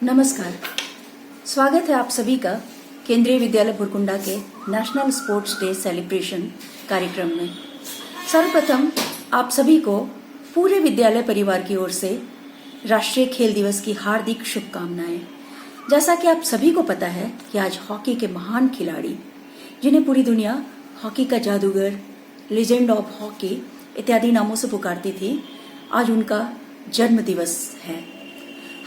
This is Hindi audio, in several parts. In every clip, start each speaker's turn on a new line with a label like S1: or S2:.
S1: नमस्कार। स्वागत है आप सभी का केंद्रीय विद्यालय भुरकुंडा के नेशनल स्पोर्ट्स डे सेलिब्रेशन कार्यक्रम में। सर्वप्रथम आप सभी को पूरे विद्यालय परिवार की ओर से राष्ट्रीय खेल दिवस की हार्दिक शुभकामनाएं। जैसा कि आप सभी को पता है कि आज हॉकी के महान खिलाड़ी, जिन्हें पूरी दुनिया हॉकी का जादूगर, लेजेंड ऑफ हॉकी इत्यादि नामों से पुकारती थी, आज उनका जन्म दिवस है।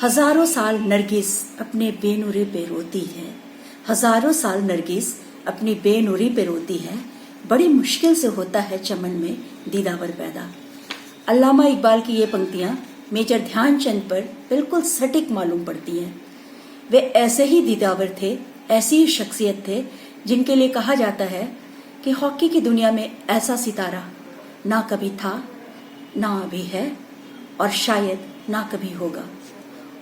S1: हजारों साल नरगिस अपने बेनुरे पे रोती है, हजारों साल नरगिस अपनी बेनुरी पे रोती है, बड़ी मुश्किल से होता है चमन में दीदावर पैदा। अल्लामा इकबाल की ये पंक्तियां मेजर ध्यानचंद पर बिल्कुल सटीक मालूम पड़ती हैं। वे ऐसे ही दीदावर थे, ऐसी ही शख्सियत थे जिनके लिए कहा जाता है कि हॉकी की दुनिया में ऐसा सितारा ना कभी था, ना अभी है और शायद ना कभी होगा।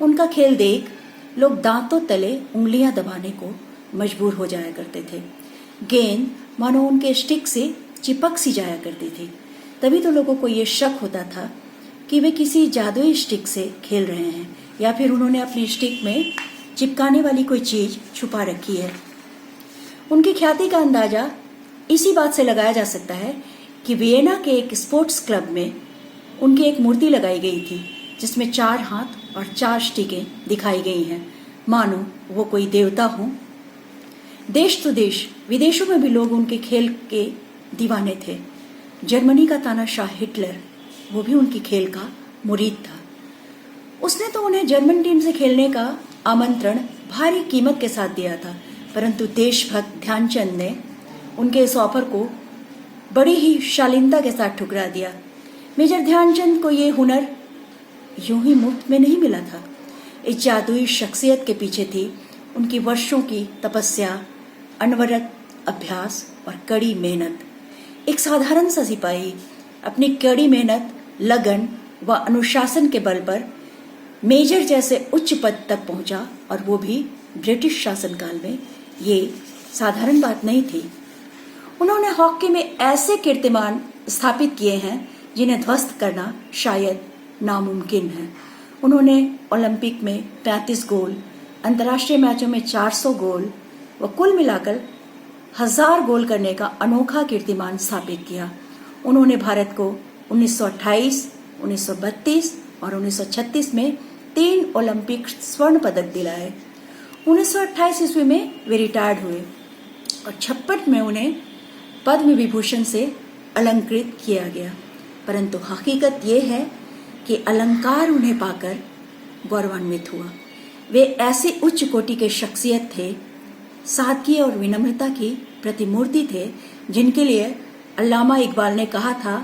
S1: उनका खेल देख लोग दांतों तले उंगलियां दबाने को मजबूर हो जाया करते थे। गेंद मानो उनके स्टिक से चिपक सी जाया करती थी। तभी तो लोगों को ये शक होता था कि वे किसी जादुई स्टिक से खेल रहे हैं या फिर उन्होंने अपनी स्टिक में चिपकाने वाली कोई चीज छुपा रखी है। उनकी ख्याति का अंदाजा इसी बात से लगाया जा सकता है कि वियना के एक स्पोर्ट्स क्लब में उनकी एक मूर्ति लगाई गई थी, जिसमें 4 हाथ और 4 स्टिकें दिखाई गई हैं, मानो वो कोई देवता हो। देश तो देश, विदेशों में भी लोग उनके खेल के दीवाने थे। जर्मनी का तानाशाह हिटलर, वो भी उनकी खेल का मुरीद था। उसने तो उन्हें जर्मन टीम से खेलने का आमंत्रण भारी कीमत के साथ दिया था, परंतु देशभक्त ध्यानचंद ने उनके इस ऑफर को बड़ी ही शालीनता के साथ ठुकरा दिया। मेजर ध्यानचंद को ये हुनर यूं ही मुफ्त में नहीं मिला था। इस जादुई शख्सियत के पीछे थी उनकी वर्षों की तपस्या, अनवरत अभ्यास और कड़ी मेहनत। एक साधारण सा सिपाही अपनी कड़ी मेहनत, लगन व अनुशासन के बल पर मेजर जैसे उच्च पद तक पहुंचा, और वो भी ब्रिटिश शासनकाल में। ये साधारण बात नहीं थी। उन्होंने हॉकी में ऐसे कीर्तिमान स्थापित किए हैं जिन्हें ध्वस्त करना शायद नामुमकिन है। उन्होंने ओलंपिक में 35 गोल, अंतर्राष्ट्रीय मैचों में 400 गोल व कुल मिलाकर 1000 गोल करने का अनोखा कीर्तिमान स्थापित किया। उन्होंने भारत को 1928, 1932 और 1936 में 3 ओलंपिक स्वर्ण पदक दिलाए। 1928 ईस्वी में वे रिटायर्ड हुए और 56 में उन्हें पद्म विभूषण से अलंकृत किया गया। परंतु हकीकत यह है कि अलंकार उन्हें पाकर गौरवान्वित हुआ। वे ऐसी उच्च कोटि के शख्सियत थे, सादगी और विनम्रता की प्रतिमूर्ति थे, जिनके लिए अल्लामा इकबाल ने कहा था,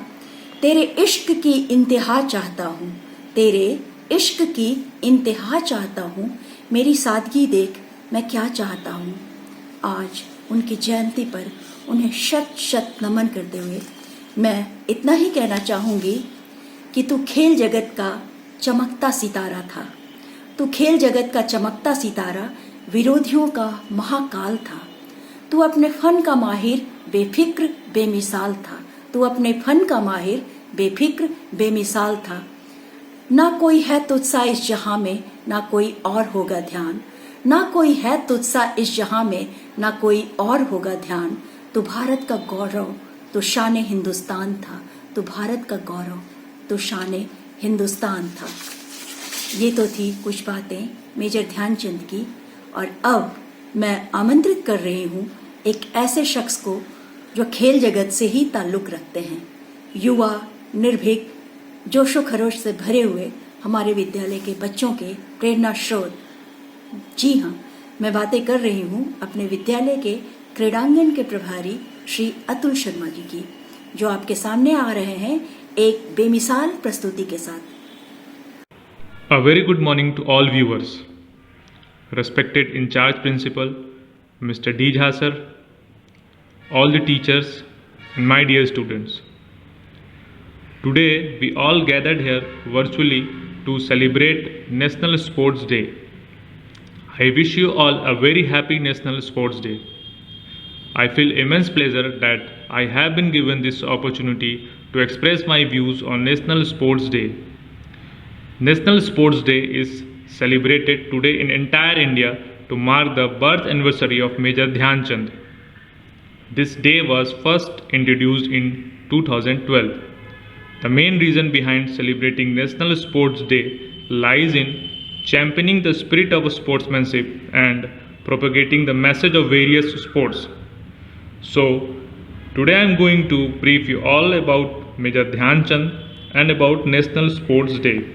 S1: तेरे इश्क की इंतहा चाहता हूँ, तेरे इश्क की इंतहा चाहता हूँ, मेरी सादगी देख मैं क्या चाहता हूँ। आज उनकी जयंती पर उन्हें शत शत नमन करते हुए मैं इतना ही कहना चाहूँगी कि तू खेल जगत का चमकता सितारा था। तू खेल जगत का चमकता सितारा विरोधियों का महाकाल था। तू अपने फन का माहिर बेफिक्र बेमिसाल था। तू अपने फन का माहिर बेफिक्र बेमिसाल था। ना कोई है तुझसा इस जहां में, ना कोई और होगा ध्यान। ना कोई है तुझसा इस जहां में, ना कोई और होगा ध्यान। तू भारत का गौरव, तो शान हिंदुस्तान था। तू भारत का गौरव, तो शान हिंदुस्तान था। ये तो थी कुछ बातें मेजर ध्यानचंद की। और अब मैं आमंत्रित कर रही हूँ एक ऐसे शख्स को जो खेल जगत से ही ताल्लुक़ रखते हैं। युवा, निर्भीक, जोशो खरोश से भरे हुए हमारे विद्यालय के बच्चों के प्रेरणा स्रोत। जी हाँ, मैं बातें कर रही हूँ अपने विद्यालय के क्रीड़ांगन के प्रभारी श्री अतुल शर्मा जी की, जो आपके सामने आ रहे हैं एक बेमिसाल प्रस्तुति के साथ।
S2: A very good morning to all viewers. Respected in charge principal, Mr. D. Jha sir, all the teachers and my dear students. Today we all gathered here virtually to celebrate National Sports Day. I wish you all a very happy National Sports Day. I feel immense pleasure that I have been given this opportunity to express my views on National Sports Day. National Sports Day is celebrated today in entire India to mark the birth anniversary of Major Dhyan Chand. This day was first introduced in 2012. The main reason behind celebrating National Sports Day lies in championing the spirit of sportsmanship and propagating the message of various sports. So, today I am going to brief you all about Major Dhyan Chand and about National Sports Day.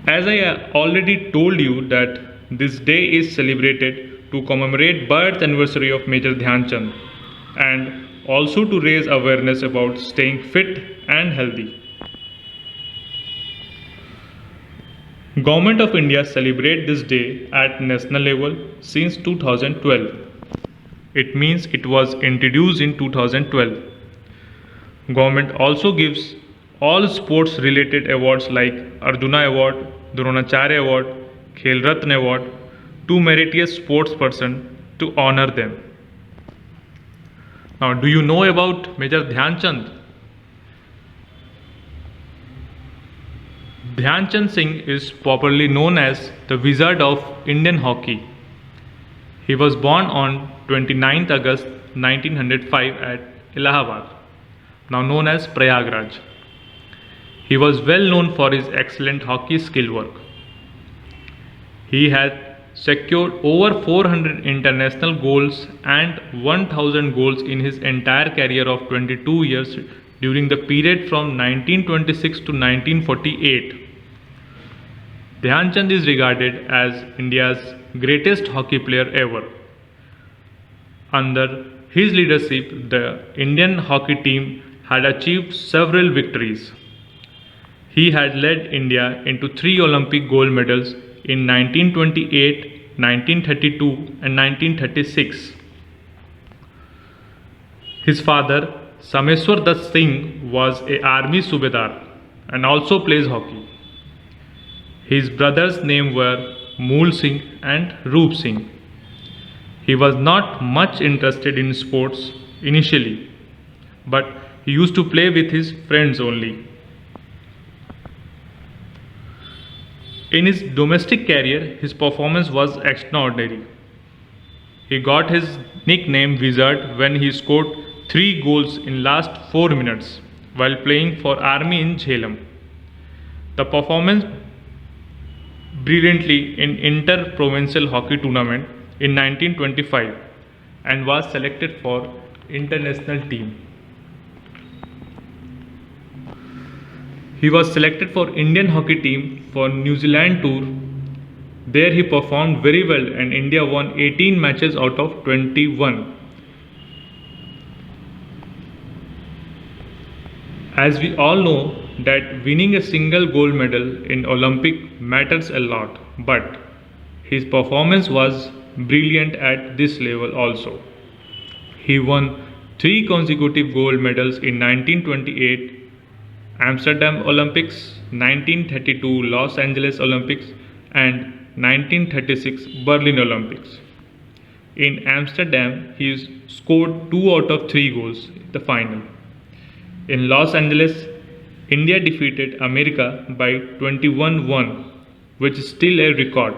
S2: As I already told you that this day is celebrated to commemorate birth anniversary of Major Dhyan Chand and also to raise awareness about staying fit and healthy. Government of India celebrate this day at national level since 2012. It means it was introduced in 2012. Government also gives all sports related awards like Arjuna Award, Dronacharya Award, Khel Ratna Award to meritorious sports person to honor them. Now, do you know about Major Dhyan Chand? Dhyan Chand Singh is popularly known as the Wizard of Indian Hockey. He was born on 29th August 1905 at Allahabad, now known as Prayagraj. He was well known for his excellent hockey skill work. He had secured over 400 international goals and 1000 goals in his entire career of 22 years during the period from 1926 to 1948. Dhyan Chand is regarded as India's greatest hockey player ever. Under his leadership, the Indian hockey team had achieved several victories. He had led India into 3 Olympic gold medals in 1928, 1932 and 1936. His father, Sameswar Dutt Singh, was an army subedar and also plays hockey. His brothers' names were Mool Singh and Roop Singh. He was not much interested in sports initially, but he used to play with his friends only. In his domestic career, his performance was extraordinary. He got his nickname Wizard when he scored 3 goals in last 4 minutes while playing for Army in Jhelum. The performance brilliantly in inter-provincial hockey tournament in 1925 and was selected for international team. He was selected for Indian hockey team for New Zealand tour. There he performed very well and India won 18 matches out of 21. As we all know that winning a single gold medal in Olympic matters a lot, but his performance was brilliant at this level also. He won 3 consecutive gold medals in 1928 Amsterdam Olympics, 1932 Los Angeles Olympics and 1936 Berlin Olympics. In Amsterdam, he scored 2 out of 3 goals in the final. In Los Angeles, India defeated America by 21-1, which is still a record.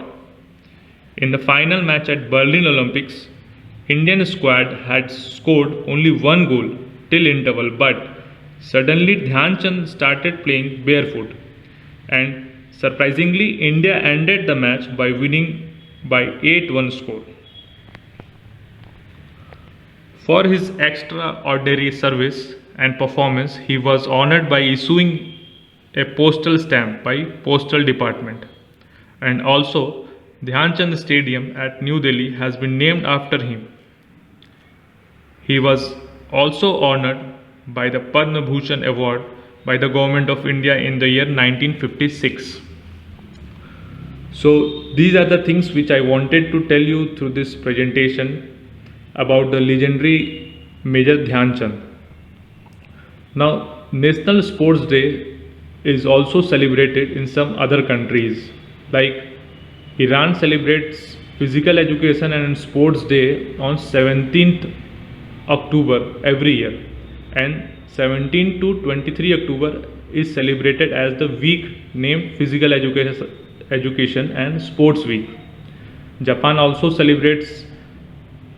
S2: In the final match at Berlin Olympics, Indian squad had scored only 1 goal till interval, but suddenly Dhyan Chand started playing barefoot and surprisingly India ended the match by winning by 8-1 score. For his extraordinary service and performance, he was honored by issuing a postal stamp by Postal Department, and also Dhyan Chand Stadium at New Delhi has been named after him. He was also honored by the Padma Bhushan Award by the Government of India in the year 1956. So these are the things which I wanted to tell you through this presentation about the legendary Major Dhyan Chand. Now, National Sports Day is also celebrated in some other countries, like Iran celebrates Physical Education and Sports Day on 17th October every year, and 17 to 23 October is celebrated as the week named Physical Education and Sports Week. Japan also celebrates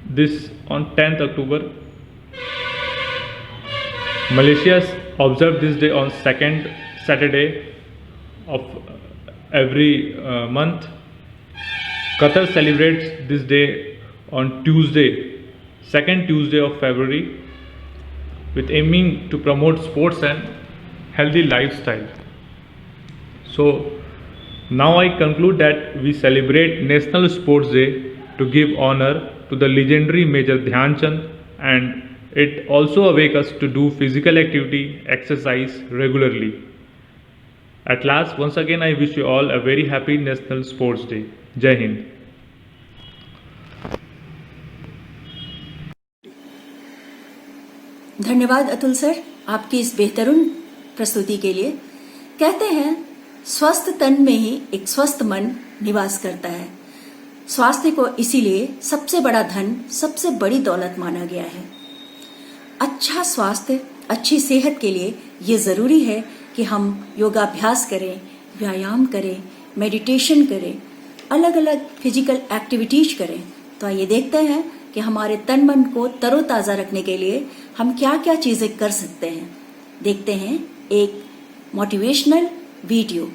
S2: this on 10th October. Malaysia observes this day on second Saturday of every month. Qatar celebrates this day on Tuesday, second Tuesday of February, with aiming to promote sports and healthy lifestyle. So now I conclude that we celebrate National Sports Day to give honor to the legendary Major Dhyan Chand, and it also awakes us to do physical activity, exercise regularly. At last, once again, I wish you all a very happy National Sports Day. Jai Hind.
S1: धन्यवाद अतुल सर, आपकी इस बेहतरीन प्रस्तुति के लिए। कहते हैं स्वस्थ तन में ही एक स्वस्थ मन निवास करता है। स्वास्थ्य को इसीलिए सबसे बड़ा धन, सबसे बड़ी दौलत माना गया है। अच्छा स्वास्थ्य, अच्छी सेहत के लिए ये जरूरी है कि हम योगाभ्यास करें, व्यायाम करें, मेडिटेशन करें, अलग अलग फिजिकल एक्टिविटीज करें। तो आइए देखते हैं कि हमारे तन मन को तरोताजा रखने के लिए हम क्या क्या चीजें कर सकते हैं। देखते हैं एक मोटिवेशनल वीडियो।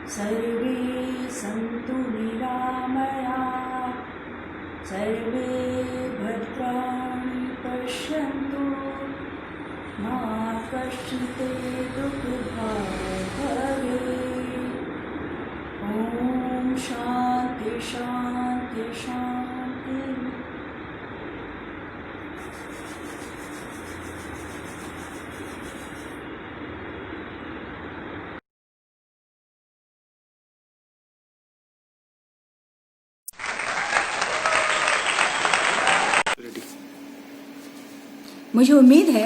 S1: सर्वे सन्तु निरामयाः सर्वे भद्राणि पश्यन्तु मा कश्चित् दुःखभाग् भवेत्। ॐ शान्ति शान्ति शान्ति। मुझे उम्मीद है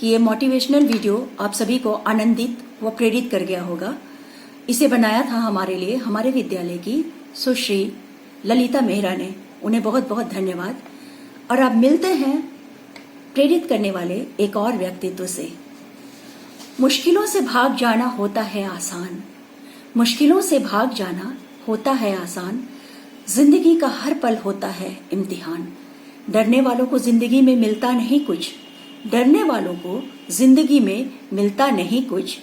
S1: कि ये मोटिवेशनल वीडियो आप सभी को आनंदित व प्रेरित कर गया होगा। इसे बनाया था हमारे लिए हमारे विद्यालय की सुश्री ललिता मेहरा ने। उन्हें बहुत बहुत धन्यवाद। और अब मिलते हैं प्रेरित करने वाले एक और व्यक्तित्व से। मुश्किलों से भाग जाना होता है आसान, मुश्किलों से भाग जाना होता है आसान, जिंदगी का हर पल होता है इम्तिहान। डरने वालों को जिंदगी में मिलता नहीं कुछ, डरने वालों को जिंदगी में मिलता नहीं कुछ,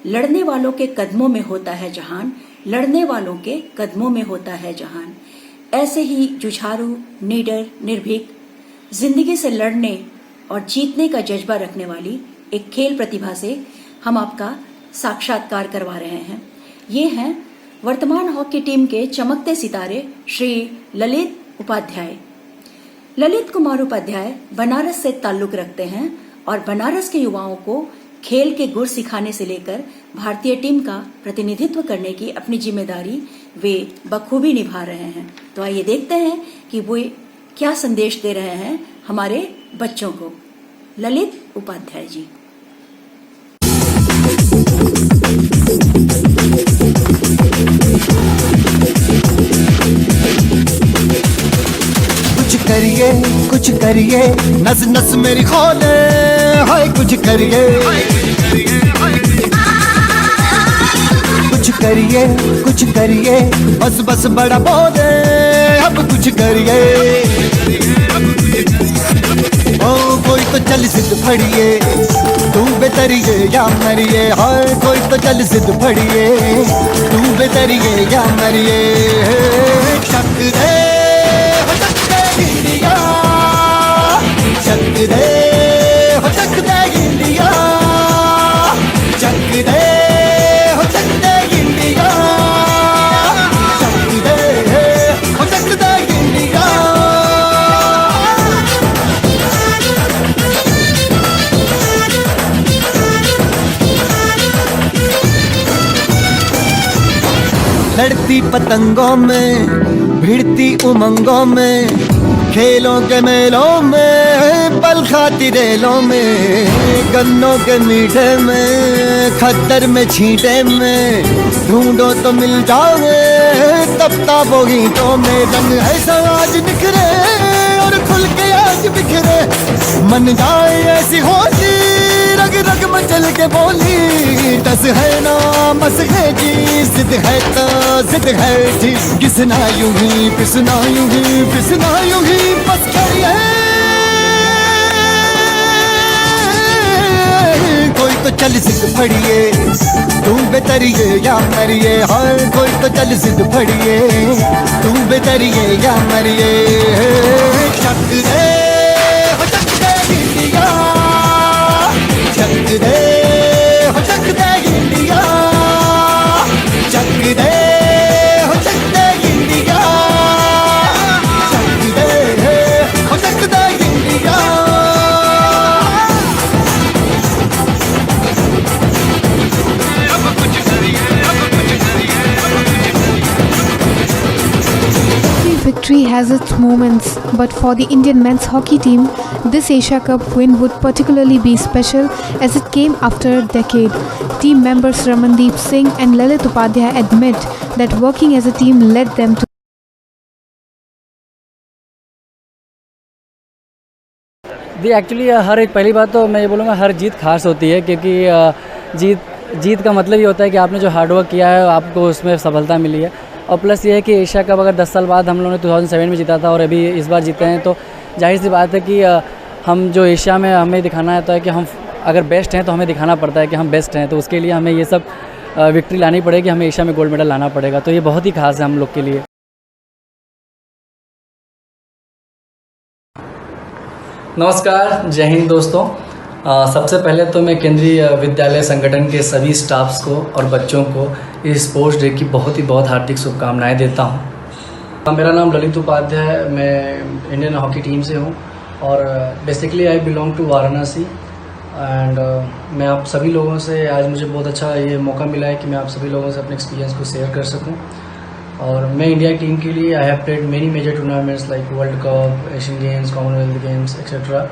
S1: लड़ने वालों के कदमों में होता है जहान, लड़ने वालों के कदमों में होता है जहान। ऐसे ही जुझारू, निडर, निर्भीक, जिंदगी से लड़ने और जीतने का जज्बा रखने वाली एक खेल प्रतिभा से हम आपका साक्षात्कार करवा रहे हैं। ये हैं वर्तमान हॉकी टीम के चमकते सितारे श्री ललित उपाध्याय। ललित कुमार उपाध्याय बनारस से ताल्लुक रखते हैं और बनारस के युवाओं को खेल के गुर सिखाने से लेकर भारतीय टीम का प्रतिनिधित्व करने की अपनी जिम्मेदारी वे बखूबी निभा रहे हैं। तो आइए देखते हैं कि वो क्या संदेश दे रहे हैं हमारे बच्चों को। ललित उपाध्याय जी।
S3: कुछ करिए नस नस मेरी खोले, हाय कुछ करिए कुछ करिए बस बस बड़ा बोले, अब कुछ करिए। ओ कोई तो चल जिद फड़िए, तू बेतरिए या मरिए, हाय कोई तो चल जिद फड़िए, तू बेतरिए या मरिए। शक दे इंडिया, चक दे हो चक दे इंडिया, चक दे हो चक दे इंडिया, चक दे हो चक दे इंडिया। लड़ती पतंगों में, भिड़ती उमंगों में, खेलों के मेलों में, पल खाती रेलों में, गन्नों के मीठे में, खद्दर में छींटे में, ढूंढो तो मिल जाओगे तब ताबो गीतों में। रंग ऐसा आज निखरे और खुल के आज बिखरे, मन जाए ऐसी होली, रग रग मचल के बोली। टस है ना मस है जी, जिद है तो जिद है जी, किसना यूं ही पिसना यूं ही पिसना यूं ही बस करिए। कोई तो चल जिद फड़िए, तू बेतरिए या मरिए, हाय कोई तो चल जिद फड़िए, तू बेतरिए या मरिए। शक दे हो चक दे इंडिया, चक दे हो चक दे इंडिया, चक दे हो चक दे इंडिया, चक दे हो चक दे India.
S4: Every victory has its moments, but for the Indian men's hockey team, this Asia Cup win would particularly be special as it came after a decade. Team members Ramandeep Singh and Lalit Upadhyay admit that working as a team led them to
S5: जी एक्चुअली हर एक पहली बात तो मैं ये बोलूँगा हर जीत खास होती है, क्योंकि जीत का मतलब ये होता है कि आपने जो हार्डवर्क किया है आपको उसमें सफलता मिली है। और प्लस ये है कि एशिया कप अगर 10 साल बाद हम लोगों ने 2007 में जीता था और अभी इस बार जीते हैं, तो जाहिर सी बात है कि हम जो एशिया में हमें दिखाना है तो है कि हम अगर बेस्ट हैं तो हमें दिखाना पड़ता है कि हम बेस्ट हैं। तो उसके लिए हमें ये सब विक्ट्री लानी पड़ेगी, हमें एशिया में गोल्ड मेडल लाना पड़ेगा। तो ये बहुत ही खास है हम लोग के लिए। नमस्कार, जय हिंद दोस्तों। सबसे पहले तो मैं केंद्रीय विद्यालय संगठन के सभी स्टाफ्स को और बच्चों को इस स्पोर्ट्स डे की बहुत हार्दिक शुभकामनाएं देता हूं। मेरा नाम ललित उपाध्याय है, मैं इंडियन हॉकी टीम से हूं और basically I belong to Varanasi and मैं आप सभी लोगों से आज मुझे बहुत अच्छा ये मौका मिला है कि मैं आप सभी लोगों से अपने एक्सपीरियंस को शेयर कर सकूं। और मैं इंडिया टीम के लिए I have played many major tournaments like World Cup, Asian Games, Commonwealth Games etcetera.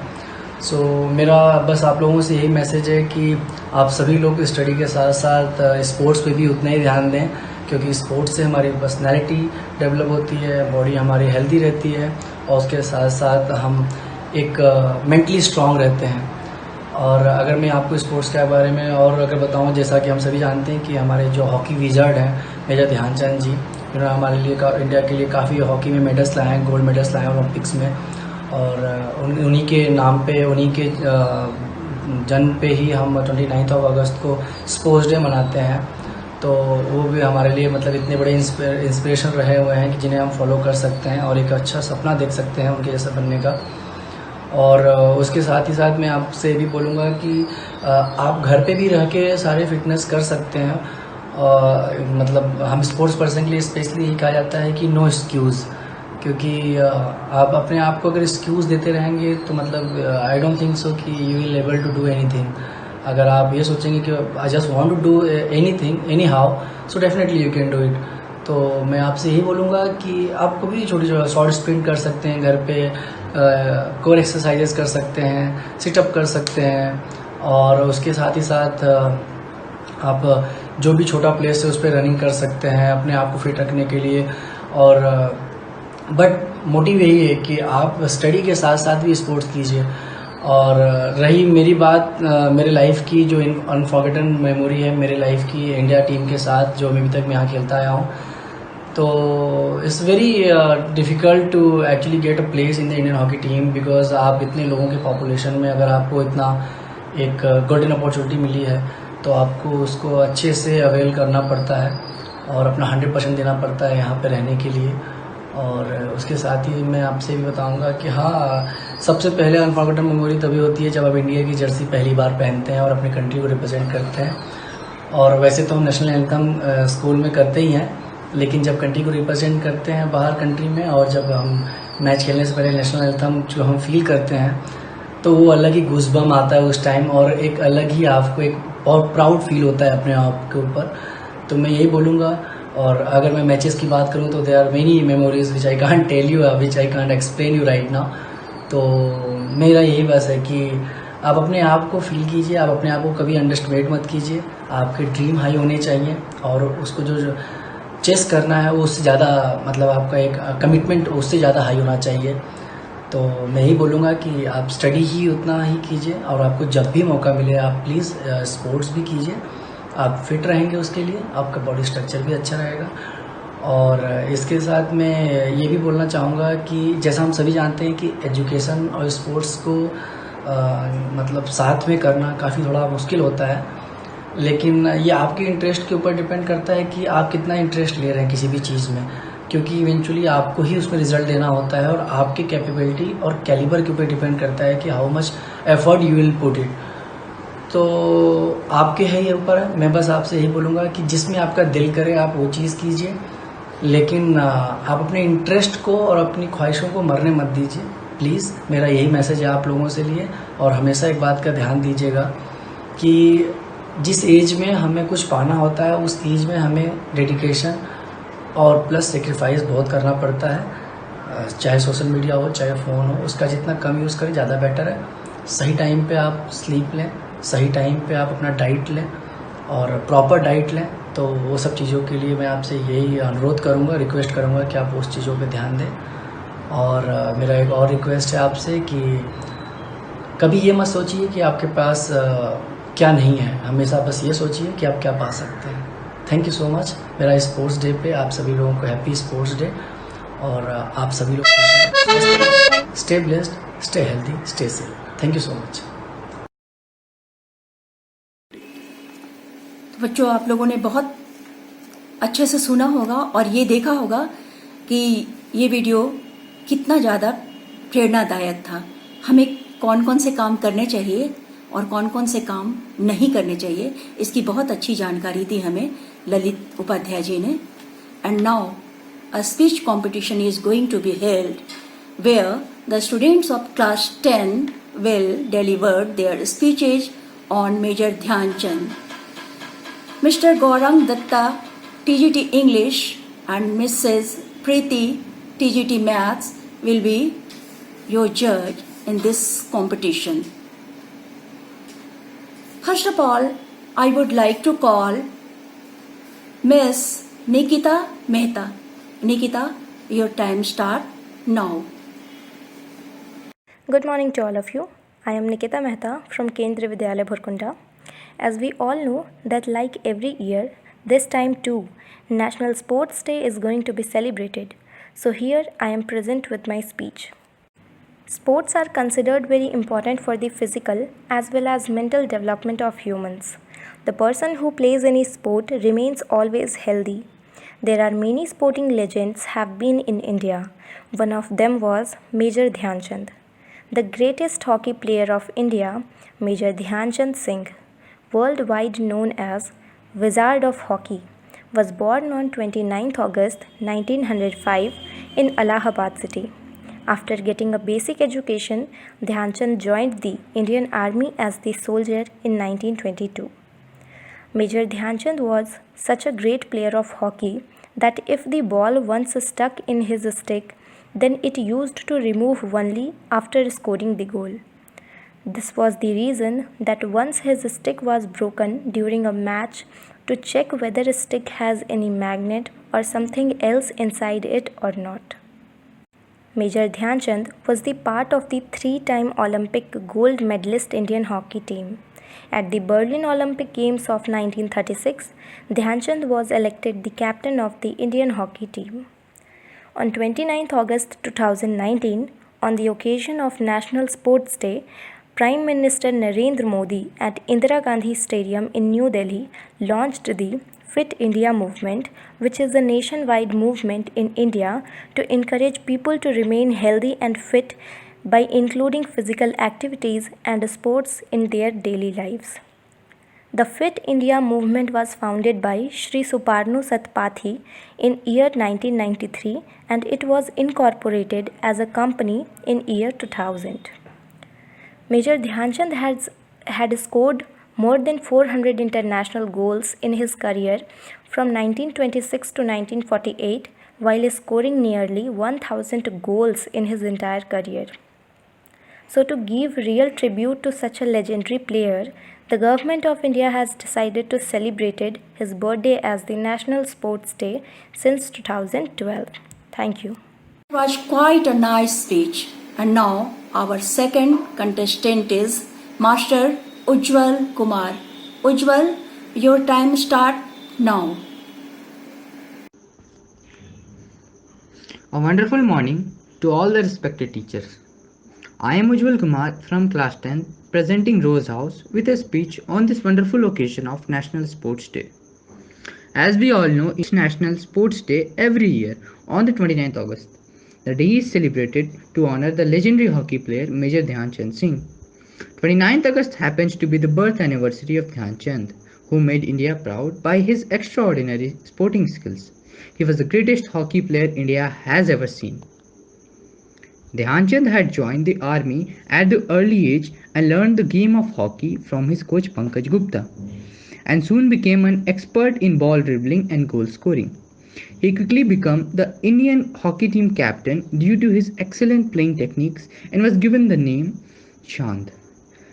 S5: So मेरा बस आप लोगों से यही मैसेज है कि आप सभी लोग स्टडी के साथ साथ स्पोर्ट्स पे भी उतना ही ध्यान दें, क्योंकि स्पोर्ट्स से हमारी पर्सनैलिटी डेवलप होती है, बॉडी हमारी हेल्दी रहती है और उसके साथ साथ हम एक मेंटली स्ट्रांग रहते हैं। और अगर मैं आपको स्पोर्ट्स के बारे में और अगर बताऊं, जैसा कि हम सभी जानते हैं कि हमारे जो हॉकी विज़ार्ड हैं मेजर ध्यानचंद जी, जिन्होंने हमारे लिए इंडिया के लिए काफ़ी हॉकी में मेडल्स लाए हैं, गोल्ड मेडल्स लाए हैं ओलंपिक्स में। और उन्हीं के नाम पे, उन्हीं के जन्म पे ही हम 29 अगस्त को स्पोर्ट्स डे मनाते हैं। तो वो भी हमारे लिए मतलब इतने बड़े इंस्पिरेशन रहे हुए हैं कि जिन्हें हम फॉलो कर सकते हैं और एक अच्छा सपना देख सकते हैं उनके जैसा बनने का। और उसके साथ ही साथ मैं आपसे भी बोलूँगा कि आप घर पे भी रह के सारे फिटनेस कर सकते हैं। मतलब हम स्पोर्ट्स पर्सन के लिए स्पेशली यही कहा जाता है कि नो एक्सक्यूज़, क्योंकि आप अपने आप को अगर एक्सक्यूज़ देते रहेंगे तो मतलब आई डोंट थिंक सो कि you will able to do anything. अगर आप ये सोचेंगे कि I just want to do anything anyhow, so definitely you can do it. तो मैं आपसे यही बोलूँगा कि आप कभी छोटी छोटी शॉर्ट स्प्रिंट कर सकते हैं घर पे, कोर एक्सरसाइजेस कर सकते हैं, सिटअप कर सकते हैं, और उसके साथ ही साथ आप जो भी छोटा प्लेस है उस पर रनिंग कर सकते हैं अपने आप को फिट रखने के लिए। और बट मोटिव यही है कि आप स्टडी के साथ साथ भी स्पोर्ट्स कीजिए। और रही मेरी बात मेरे लाइफ की, जो अनफॉरगेटन मेमोरी है मेरे लाइफ की इंडिया टीम के साथ, जो अभी तक मैं यहाँ खेलता आया हूँ, तो it's very difficult to actually get a place in the Indian hockey team, because आप इतने लोगों के पॉपुलेशन में अगर आपको इतना एक गोल्डन अपॉर्चुनिटी मिली है तो आपको उसको अच्छे से अवेल करना पड़ता है और अपना 100% देना पड़ता है यहाँ पे रहने के लिए। और उसके साथ ही मैं आपसे भी बताऊंगा कि हाँ, सबसे पहले अनफॉरगेटेबल मेमोरी तभी होती है जब आप इंडिया की जर्सी पहली बार पहनते हैं और अपने कंट्री को रिप्रेजेंट करते हैं। और वैसे तो हम नेशनल एंथम स्कूल में करते ही हैं, लेकिन जब कंट्री को रिप्रेजेंट करते हैं बाहर कंट्री में, और जब हम मैच खेलने से पहले नेशनल एंथम जो हम फील करते हैं, तो वो अलग ही गूज़बम्प आता है उस टाइम, और एक अलग ही आपको एक बहुत प्राउड फील होता है अपने आप के ऊपर। तो मैं यही बोलूँगा। और अगर मैं मैचेस की बात करूँ तो there are many memories which I can't tell you, which I can't explain you right now. तो मेरा यही बस है कि आप अपने आप को फील कीजिए, आप अपने आप को कभी अंडरएस्टिमेट मत कीजिए। आपके ड्रीम हाई होने चाहिए और उसको जो चेस करना है वो उससे ज़्यादा, मतलब आपका एक कमिटमेंट उससे ज़्यादा हाई होना चाहिए। तो मैं यही बोलूँगा कि आप स्टडी ही उतना ही कीजिए, और आपको जब भी मौका मिले आप प्लीज़ स्पोर्ट्स भी कीजिए। आप फिट रहेंगे, उसके लिए आपका बॉडी स्ट्रक्चर भी अच्छा रहेगा। और इसके साथ मैं ये भी बोलना चाहूँगा कि जैसा हम सभी जानते हैं कि एजुकेशन और स्पोर्ट्स को मतलब साथ में करना काफ़ी थोड़ा मुश्किल होता है, लेकिन ये आपके इंटरेस्ट के ऊपर डिपेंड करता है कि आप कितना इंटरेस्ट ले रहे हैं किसी भी चीज़ में, क्योंकि इवेंचुअली आपको ही उसमें रिजल्ट देना होता है और आपके कैपेबिलिटी और कैलिबर के ऊपर डिपेंड करता है कि how much effort you will put it. तो आपके है ये ऊपर है। मैं बस आपसे यही बोलूँगा कि जिसमें आपका दिल करे आप वो चीज़ कीजिए, लेकिन आप अपने इंटरेस्ट को और अपनी ख्वाहिशों को मरने मत दीजिए प्लीज़। मेरा यही मैसेज है आप लोगों से लिए। और हमेशा एक बात का ध्यान दीजिएगा कि जिस एज में हमें कुछ पाना होता है उस एज में हमें डेडिकेशन और प्लस सेक्रीफाइस बहुत करना पड़ता है। चाहे सोशल मीडिया हो चाहे फ़ोन हो, उसका जितना कम यूज़ करें ज़्यादा बेटर है। सही टाइम पे आप स्लीप लें, सही टाइम पे आप अपना डाइट लें और प्रॉपर डाइट लें। तो वो सब चीज़ों के लिए मैं आपसे यही अनुरोध करूँगा, रिक्वेस्ट करूँगा कि आप उस चीज़ों पे ध्यान दें। और मेरा एक और रिक्वेस्ट है आपसे कि कभी ये मत सोचिए कि आपके पास क्या नहीं है, हमेशा बस ये सोचिए कि आप क्या पा सकते हैं। Thank you so much. मेरा स्पोर्ट्स डे पे आप सभी लोगों को हैप्पी स्पोर्ट्स डे। और आप सभी लोग stay blessed, stay healthy, stay safe. Thank you so much.
S1: बच्चों, आप लोगों ने बहुत अच्छे से सुना होगा और ये देखा होगा कि ये वीडियो कितना ज़्यादा प्रेरणादायक था। हमें कौन कौन से काम करने चाहिए और कौन कौन से काम नहीं करने चाहिए, इसकी बहुत अच्छी जानकारी दी हमें ललित उपाध्याय जी ने। And now a speech competition is going to be held where the students of class 10 will deliver their speeches on Major Dhyan Chand. Mr. Gaurang Datta, TGT English, and Mrs. Preeti, TGT Maths, will be your judge in this competition. First of all, I would like to call Miss Nikita Mehta. Nikita, your time start now.
S6: Good morning to all of you. I am Nikita Mehta from Kendriya Vidyalaya Bhurkunda. As we all know that like every year, this time too, National Sports Day is going to be celebrated. So here I am present with my speech. Sports are considered very important for the physical as well as mental development of humans. The person who plays any sport remains always healthy. There are many sporting legends have been in India. One of them was Major Dhyan Chand. The greatest hockey player of India, Major Dhyan Chand Singh, worldwide known as Wizard of Hockey, was born on 29th August 1905 in Allahabad city. After getting a basic education, Dhyan Chand joined the Indian Army as the soldier in 1922. Major Dhyan Chand was such a great player of hockey that if the ball once stuck in his stick, then it used to remove only after scoring the goal. This was the reason that once his stick was broken during a match to check whether a stick has any magnet or something else inside it or not. Major Dhyan Chand was the part of the three-time Olympic gold medalist Indian hockey team. At the Berlin Olympic Games of 1936, Dhyan Chand was elected the captain of the Indian hockey team. On 29th August 2019, on the occasion of National Sports Day, Prime Minister Narendra Modi at Indira Gandhi Stadium in New Delhi launched the Fit India movement, which is a nationwide movement in India to encourage people to remain healthy and fit by including physical activities and sports in their daily lives. The Fit India movement was founded by Shri Suparno Satpathy in year 1993 and it was incorporated as a company in year 2000. Major Dhyan Chand had scored more than 400 international goals in his career from 1926 to 1948 while scoring nearly 1000 goals in his entire career. So to give real tribute to such a legendary player, the government of India has decided to celebrate his birthday as the National Sports Day since 2012. Thank you.
S1: It was quite a nice speech. And now our second contestant is Master Ujjwal Kumar. Ujjwal, your time start now.
S7: A wonderful morning to all the respected teachers. I am Ujjwal Kumar from class 10 presenting Rose House with a speech on this wonderful occasion of National Sports Day. As we all know, it's National Sports Day every year on the 29th August. The day is celebrated to honor the legendary hockey player Major Dhyan Chand Singh. 29th August happens to be the birth anniversary of Dhyan Chand, who made India proud by his extraordinary sporting skills. He was the greatest hockey player India has ever seen. Dhyan Chand had joined the army at the early age and learned the game of hockey from his coach Pankaj Gupta, and soon became an expert in ball dribbling and goal scoring. He quickly became the Indian hockey team captain due to his excellent playing techniques and was given the name Chand,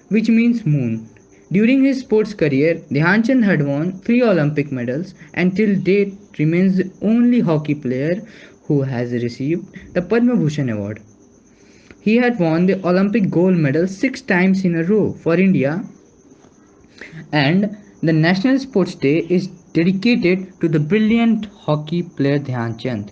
S7: which means moon. During his sports career, Dhyan Chand had won 3 Olympic medals and till date remains the only hockey player who has received the Padma Bhushan award. He had won the Olympic gold medal 6 times in a row for India, and the National Sports Day is dedicated to the brilliant hockey player Dhyan Chand.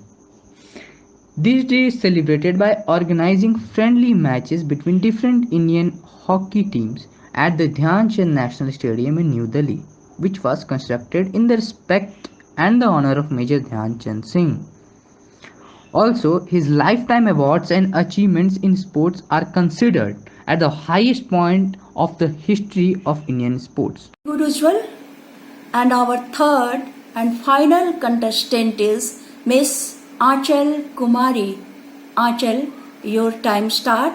S7: This day is celebrated by organizing friendly matches between different Indian hockey teams at the Dhyan Chand National Stadium in New Delhi. which was constructed in the respect and the honor of Major Dhyan Chand Singh. Also, his lifetime awards and achievements in sports are considered at the highest point of the history of Indian sports.
S1: Good Ujjwal. And our third and final contestant is Miss Aanchal Kumari. Aanchal, your time start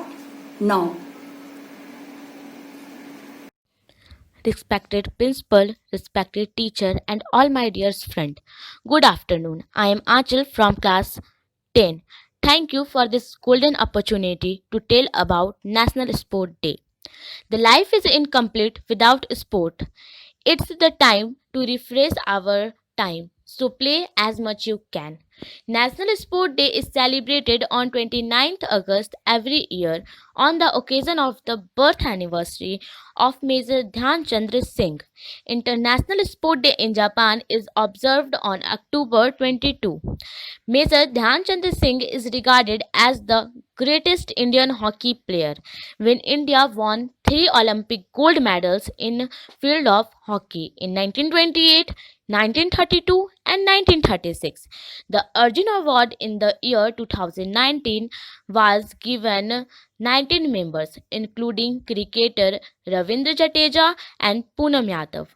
S1: now.
S8: Respected principal, respected teacher, and all my dear friend. Good afternoon. I am Achal from class 10. Thank you for this golden opportunity to tell about National Sport Day. The life is incomplete without sport. It's the time to refresh our time. So play as much you can. National Sport Day is celebrated on 29th August every year on the occasion of the birth anniversary of Major Dhyan Chandra Singh. International Sport Day in Japan is observed on October 22. Major Dhyan Chandra Singh is regarded as the greatest Indian hockey player when India won 3 Olympic gold medals in field of hockey in 1928, 1932 and 1936. The Arjuna Award in the year 2019 was given 19 members including cricketer Ravindra Jadeja and Poonam Yadav.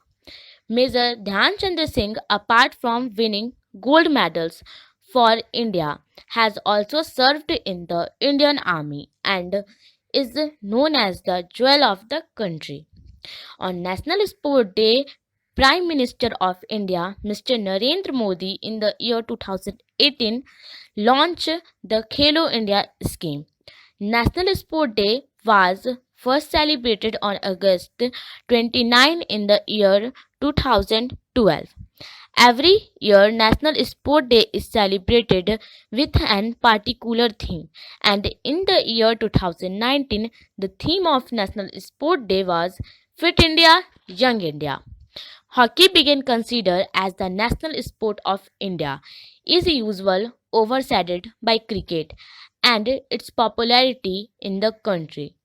S8: Major Dhyan Chandra Singh, apart from winning gold medals for India, has also served in the Indian Army and is known as the jewel of the country. On National Sport Day, Prime Minister of India, Mr. Narendra Modi, in the year 2018, launched the Khelo India scheme. National Sport Day was first celebrated on August 29 in the year 2012. Every year, National Sport Day is celebrated with an particular theme, and in the year 2019, the theme of National Sport Day was Fit India, Young India. Hockey being considered as the national sport of India is usually overshadowed by cricket and its popularity in the country.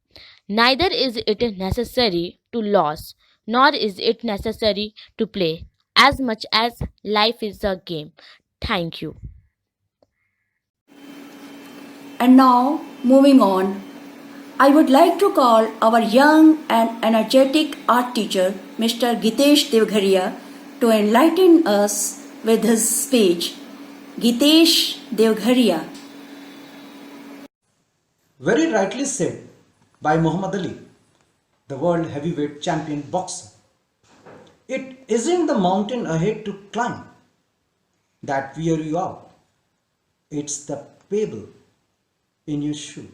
S8: Neither is it necessary to lose, nor is it necessary to play, as much as life is a game. Thank you.
S1: And now, moving on, I would like to call our young and energetic art teacher, Mr. Gitesh Devgharia, to enlighten us with his speech. Gitesh Devgharia.
S9: Very rightly said by Muhammad Ali, the world heavyweight champion boxer. It isn't the mountain ahead to climb that wear you out. It's the pebble in your shoe.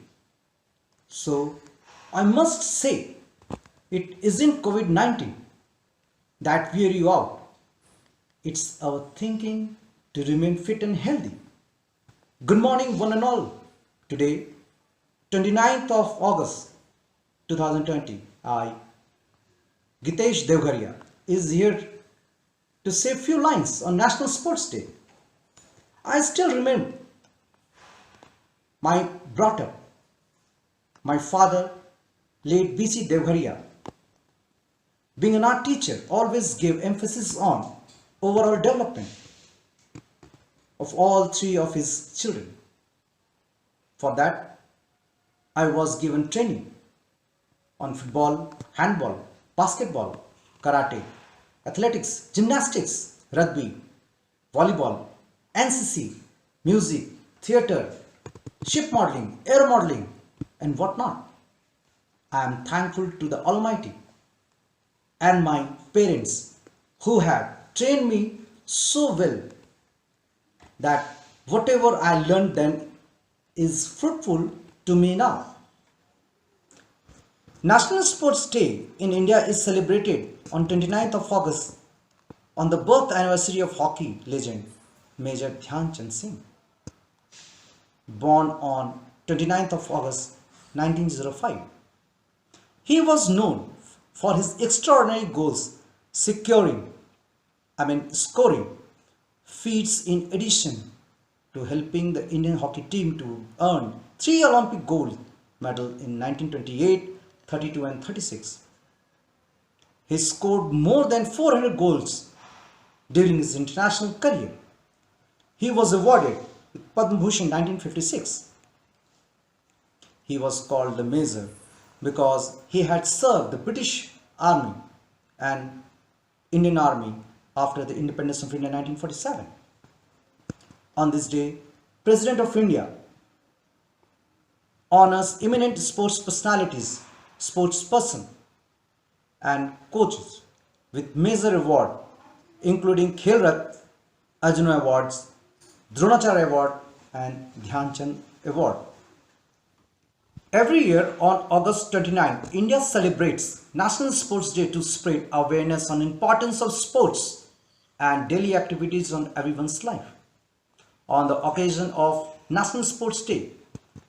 S9: So I must say, it isn't COVID-19 that wear you out. It's our thinking to remain fit and healthy. Good morning, one and all. Today, 29th of August 2020, I, Gitesh Devgharia, is here to say a few lines on National Sports Day. I still remember my brought up. My father, late B.C. Devgharia, being an art teacher, always gave emphasis on overall development of all three of his children. For that, I was given training on football, handball, basketball, karate, athletics, gymnastics, rugby, volleyball, NCC, music, theatre, ship modeling, air modeling, and whatnot. I am thankful to the Almighty and my parents who have trained me so well that whatever I learned then is fruitful to me now. National Sports Day in India is celebrated on 29th of August on the birth anniversary of hockey legend Major Dhyan Chand Singh. Born on 29th of August 1905. He was known for his extraordinary goals scoring feats in addition to helping the Indian hockey team to earn 3 Olympic gold medals in 1928, 32 and 36. He scored more than 400 goals during his international career. He was awarded with Padma Bhushan in 1956. He was called the Major because he had served the British Army and Indian Army after the independence of India in 1947. On this day, President of India honors eminent sports personalities, sportsperson and coaches with major award including Khel Ratna, Arjuna Awards, Dronacharya Award and Dhyan Chand Award. Every year on August 29, India celebrates National Sports Day to spread awareness on importance of sports and daily activities on everyone's life. On the occasion of National Sports Day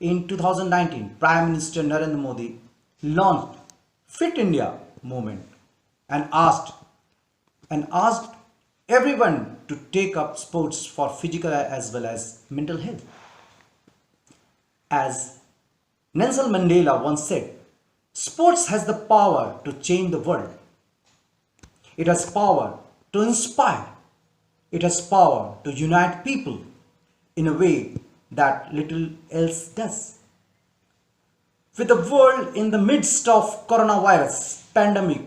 S9: in 2019, Prime Minister Narendra Modi launched Fit India movement and asked everyone to take up sports for physical as well as mental health. As Nelson Mandela once said, sports has the power to change the world. It has power to inspire. It has power to unite people in a way that little else does. With the world in the midst of coronavirus pandemic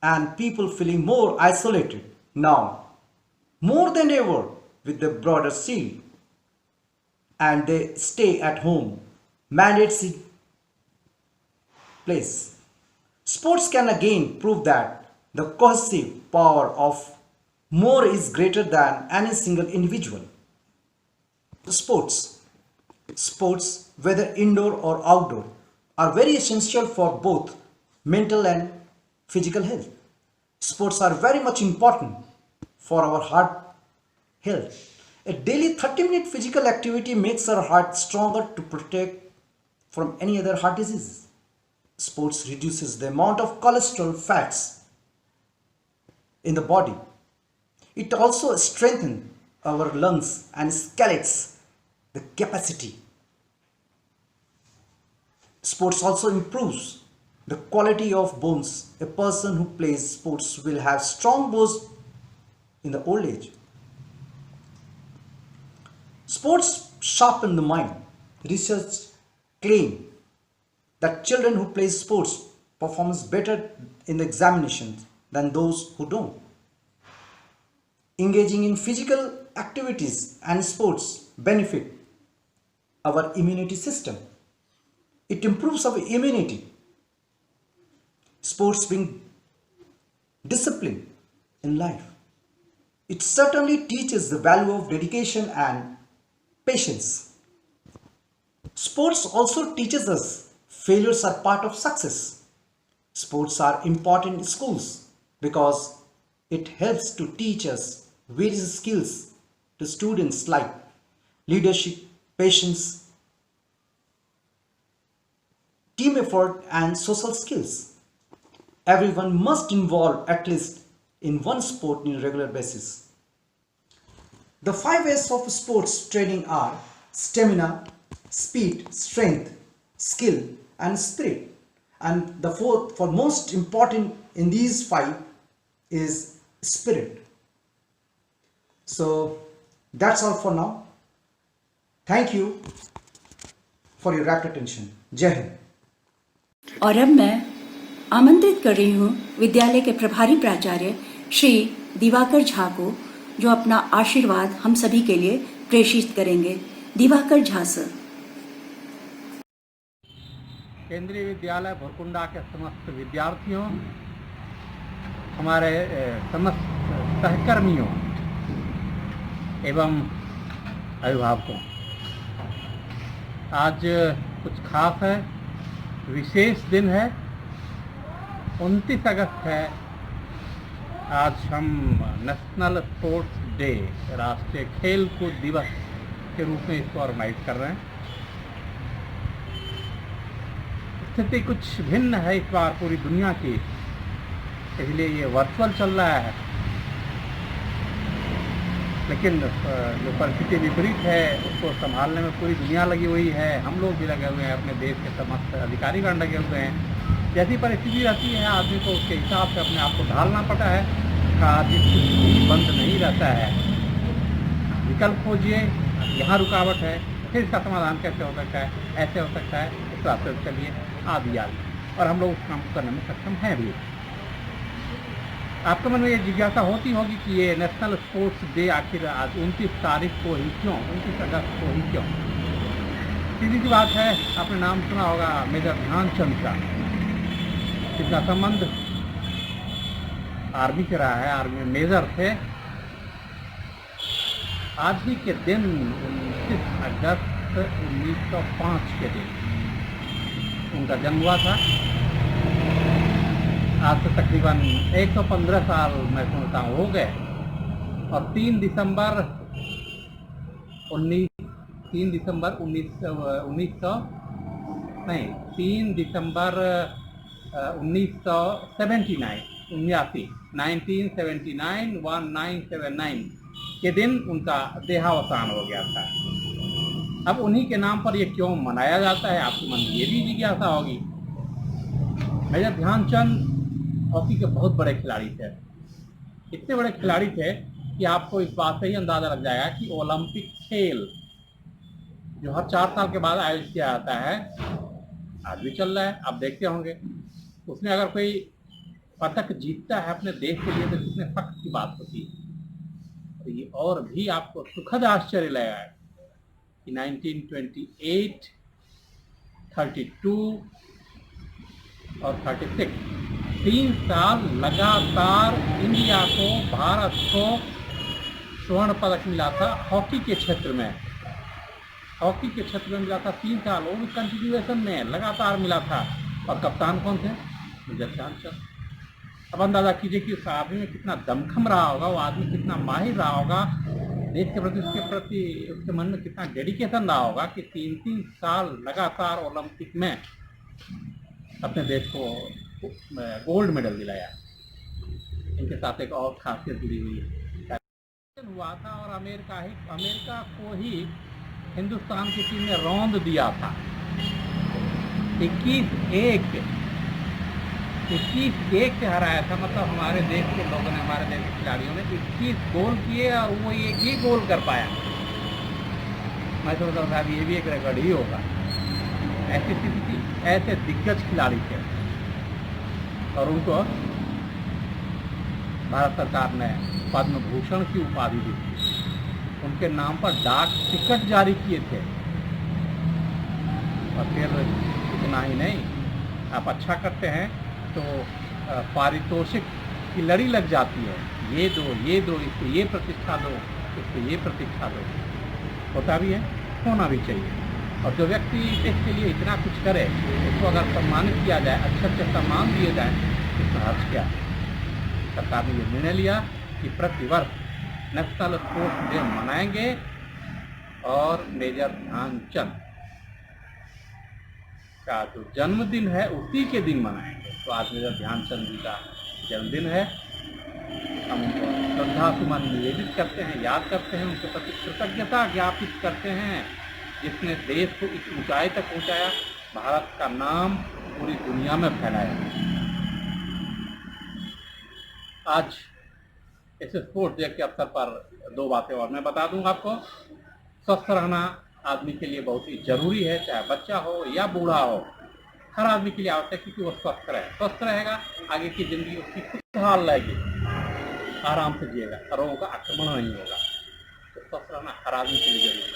S9: and people feeling more isolated now, more than ever with the broader shield and they stay at home mandates in place. Sports can again prove that the cohesive power of more is greater than any single individual. Sports, whether indoor or outdoor, are very essential for both mental and physical health. Sports are very much important for our heart health. A daily 30-minute physical activity makes our heart stronger to protect from any other heart disease. Sports reduces the amount of cholesterol fats in the body. It also strengthens our lungs and skeletons, the capacity. Sports also improves the quality of bones. A person who plays sports will have strong bones in the old age. Sports sharpen the mind. Research claim that children who play sports perform better in the examinations than those who don't. Engaging in physical activities and sports benefit our immunity system. It improves our immunity. Sports bring discipline in life. It certainly teaches the value of dedication and patience. Sports also teaches us failures are part of success. Sports are important in schools because it helps to teach us various skills to students like leadership, patience, team effort and social skills. Everyone must involve at least in one sport on a regular basis. The 5 A's of sports training are stamina, speed, strength, skill and spirit. And the fourth, for most important in these 5, is spirit. So that's all for now. Thank you for your rapt attention. Jai Hind.
S1: और अब मैं आमंत्रित कर रही हूँ विद्यालय के प्रभारी प्राचार्य श्री दिवाकर झा को, जो अपना आशीर्वाद हम सभी के लिए प्रेषित करेंगे। दिवाकर झा सर।
S10: केंद्रीय विद्यालय भुरकुंडा के समस्त विद्यार्थियों, हमारे समस्त सहकर्मियों एवं अभिभावकों, आज कुछ खास है, विशेष दिन है। 29 अगस्त है। आज हम नेशनल स्पोर्ट्स डे, राष्ट्रीय खेल कूद दिवस के रूप में इसको ऑर्गेनाइज कर रहे हैं। स्थिति कुछ भिन्न है इस बार पूरी दुनिया की, इसलिए ये वर्चुअल चल रहा है, लेकिन जो परिस्थिति विपरीत है उसको संभालने में पूरी दुनिया लगी हुई है। हम लोग भी लगे हुए हैं, अपने देश के समस्त अधिकारीगण लगे हुए हैं। जैसी परिस्थिति रहती है आदमी को उसके हिसाब से अपने आप को ढालना पड़ता है। आदमी कुछ भी बंद नहीं रहता है, विकल्प खोजिए। यहाँ रुकावट है, फिर इसका समाधान कैसे हो सकता है, ऐसे हो सकता है, इस रास्ते से चलिए, आदि आदि। और हम लोग उस काम को करने में सक्षम हैं भी। आपके मन में ये जिज्ञासा होती होगी कि ये नेशनल स्पोर्ट्स डे आखिर आज 29 तारीख को ही क्यों, 29 अगस्त को ही क्यों? सीधी सी बात है, आपने नाम सुना होगा मेजर ध्यानचंद का, जिसका संबंध आर्मी से रहा है, आर्मी में मेजर थे। आज ही के दिन 29 अगस्त 1905 के दिन उनका जन्म हुआ था। आज से तकरीबन 115 साल मैं समझता हूँ हो गए। और 3 दिसंबर 1979 के दिन उनका देहावसान हो गया था। अब उन्हीं के नाम पर ये क्यों मनाया जाता है, आपके मन में ये भी जिज्ञासा होगी। मेजर ध्यानचंद हॉकी के बहुत बड़े खिलाड़ी थे। इतने बड़े खिलाड़ी थे कि आपको इस बात से ही अंदाज़ा लग जाएगा कि ओलंपिक खेल जो हर 4 साल के बाद आयोजित किया जाता है, आज भी चल रहा है, आप देखते होंगे। उसमें अगर कोई पदक जीतता है अपने देश के लिए तो कितने फख्र की बात होती है। तो ये और भी आपको सुखद आश्चर्य लगेगा कि 1928, 32 और 36 3 साल लगातार इंडिया को, भारत को स्वर्ण पदक मिला था हॉकी के क्षेत्र में। हॉकी के क्षेत्र में मिला था 3 साल, वो भी कंटिन्यूएशन में लगातार मिला था। और कप्तान कौन थे? मेजर ध्यानचंद। अब अंदाजा कीजिए कि उस आदमी में कितना दमखम रहा होगा, वो आदमी कितना माहिर रहा होगा देश के प्रति, उसके मन में कितना डेडिकेशन रहा होगा कि 3-3 साल लगातार ओलंपिक में अपने देश को गोल्ड मेडल दिलाया। इनके साथ एक और खासियत जुड़ी हुई है, हुआ था और अमेरिका को ही हिंदुस्तान की टीम ने रौंद दिया था। 21-1 से हराया था। मतलब हमारे देश के लोगों ने, हमारे देश के खिलाड़ियों ने 21 गोल किए और वो एक ही गोल कर पाया। मैं सोचता हूँ साहब ये भी एक रिकॉर्ड ही होगा। ऐसी स्थिति थी, ऐसे दिग्गज खिलाड़ी थे और उनको भारत सरकार ने पद्म भूषण की उपाधि दी थी। उनके नाम पर डाक टिकट जारी किए थे। और फिर इतना ही नहीं, आप अच्छा करते हैं तो पारितोषिक की लड़ी लग जाती है, ये दो, इसको ये प्रतिष्ठा दो, इसको ये प्रतिष्ठा दो। होता भी है, होना भी चाहिए। और जो व्यक्ति देश के लिए इतना कुछ करे उसको अगर सम्मानित किया जाए, अच्छे सम्मान दिए जाए, इसका अर्थ क्या? सरकार ने ये निर्णय लिया कि प्रतिवर्ष नेशनल स्पोर्ट्स डे मनाएंगे और मेजर ध्यानचंद का जो जन्मदिन है उसी के दिन मनाएंगे। तो आज मेजर ध्यानचंद जी का जन्मदिन है। हम उनको श्रद्धा सुमन निवेदित करते हैं, याद करते हैं, उनके प्रति कृतज्ञता ज्ञापित करते हैं जिसने देश को इस ऊंचाई तक पहुंचाया, भारत का नाम पूरी दुनिया में फैलाया। आज इस स्पोर्ट्स डे के अवसर पर 2 बातें और मैं बता दूंगा आपको। स्वस्थ रहना आदमी के लिए बहुत ही जरूरी है, चाहे बच्चा हो या बूढ़ा हो, हर आदमी के लिए आवश्यक है कि वो स्वस्थ रहे। स्वस्थ रहेगा, आगे की जिंदगी उसकी खुशहाल रहेगी, आराम से जिएगा, रोगों का आक्रमण नहीं होगा। तो स्वस्थ रहना हर आदमी के लिए जरूरी है।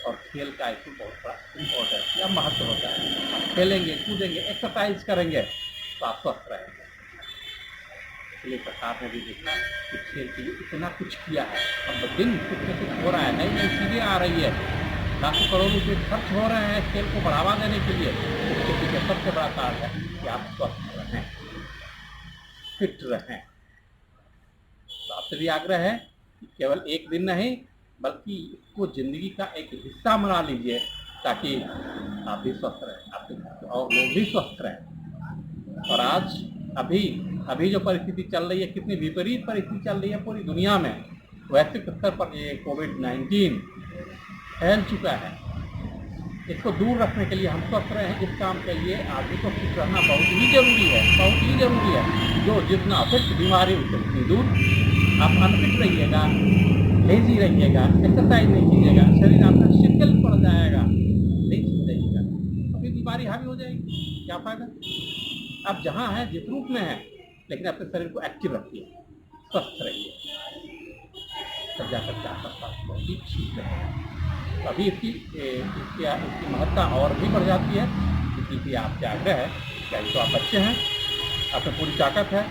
S10: और खेल का इसमें बहुत बड़ा इम्पोर्टेंस या महत्व होता है। आप खेलेंगे, कूदेंगे, एक्सरसाइज करेंगे तो आप स्वस्थ रहेंगे। इसलिए सरकार ने भी देखा कि खेल के लिए इतना कुछ किया है। अब दिन कुछ न कुछ हो रहा है, नई नई चीज़ें आ रही है, लाखों करोड़ रुपये खर्च हो रहे हैं खेल को बढ़ावा देने के लिए। इसके पीछे सबसे बड़ा कारण है कि आप स्वस्थ रहें, फिट रहें। तो आपसे भी आग्रह है कि केवल एक दिन नहीं बल्कि इसको ज़िंदगी का एक हिस्सा बना लीजिए ताकि आप भी स्वस्थ रहें, आपके और लोग भी स्वस्थ रहें। और आज अभी जो परिस्थिति चल रही है, कितनी विपरीत परिस्थिति चल रही है पूरी दुनिया में, वैश्विक स्तर पर ये कोविड-19 फैल चुका है। इसको दूर रखने के लिए हम स्वस्थ रहें, इस काम के लिए आदमी को फिट रहना बहुत ही ज़रूरी है, बहुत ही ज़रूरी है। जो जितना फिट बीमारी उतनी दूर। आप अनफिट रहिएगा, लेजी रहिएगा, एक्सरसाइज नहीं कीजिएगा, शरीर आपका शिथिल पड़ जाएगा, नहीं रहिएगा, अभी बीमारी हावी हो जाएगी, क्या फ़ायदा। आप जहाँ हैं, जिस रूप में हैं, लेकिन अपने शरीर को एक्टिव रखिए, स्वस्थ रहिए, तब जा करके आपका स्वास्थ्य बहुत ही ठीक रहेगा। अभी इसकी महत्ता और भी बढ़ जाती है, इसलिए आपसे आग्रह है कि तो आप बच्चे हैं, आप में पूरी ताकत है,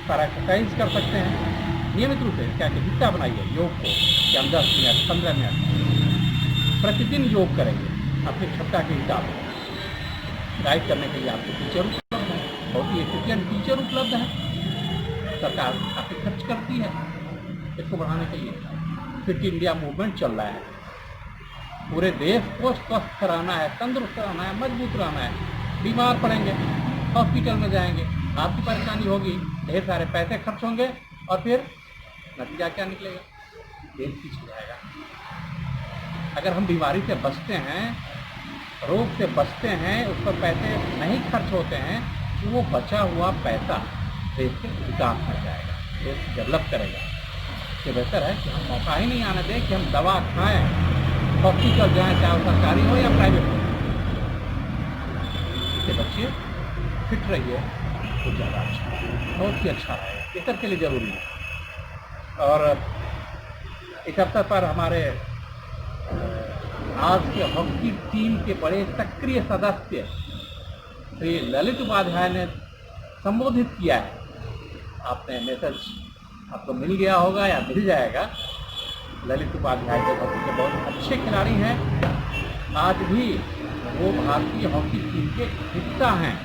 S10: सारा एक्सरसाइज कर सकते हैं, नियमित रूप से क्या हिस्सा बनाइए योग को, कि हम 10 मिनट 15 मिनट प्रतिदिन योग करेंगे अपनी क्षमता के हिसाब से। गाइड करने के लिए आपको टीचर उपलब्ध है, बहुत ही एफिशिएंट टीचर उपलब्ध है, सरकार काफ़ी खर्च करती है इसको बढ़ाने के लिए। फिट इंडिया मूवमेंट चल रहा है, पूरे देश को स्वस्थ कराना है, तंदुरुस्त कराना है, मजबूत रहना है। बीमार पड़ेंगे, हॉस्पिटल में जाएंगे, आपकी परेशानी होगी, ढेर सारे पैसे खर्च होंगे, और फिर नतीजा क्या निकलेगा, देश पीछे जाएगा। अगर हम बीमारी से बचते हैं, रोग से बचते हैं, उस पर पैसे नहीं खर्च होते हैं, तो वो बचा हुआ पैसा देश के विकास में जाएगा, देश डेवलप करेगा। इससे बेहतर है कि हम मौका ही नहीं आने दें कि हम दवा खाएं, हॉस्पिटल जाएँ, चाहे सरकारी हो या प्राइवेट हो। इससे बच्चे फिट रहिए तो ज़्यादा अच्छा है, बहुत ही अच्छा है, ये सबके लिए ज़रूरी है। और इस अवसर पर हमारे आज के हॉकी टीम के बड़े सक्रिय सदस्य श्री ललित उपाध्याय ने संबोधित किया है। आपने मैसेज आपको मिल गया होगा या मिल जाएगा। ललित उपाध्याय के हॉकी के बहुत अच्छे खिलाड़ी हैं, आज भी वो भारतीय हॉकी टीम के हिस्सा हैं,